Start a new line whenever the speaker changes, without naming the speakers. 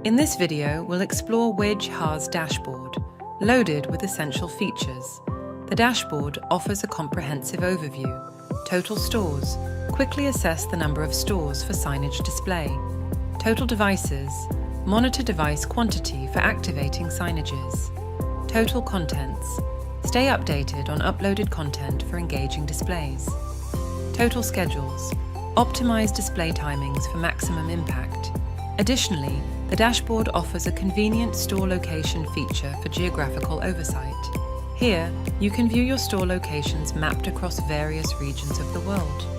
In this video, we'll explore Wejha's dashboard, loaded with essential features. The dashboard offers a comprehensive overview, total stores, quickly assess the number of stores for signage display, total devices, monitor device quantity for activating signages, total contents, stay updated on uploaded content for engaging displays, total schedules, optimize display timings for maximum impact. Additionally, the dashboard offers a convenient store location feature for geographical oversight. Here, you can view your store locations mapped across various regions of the world.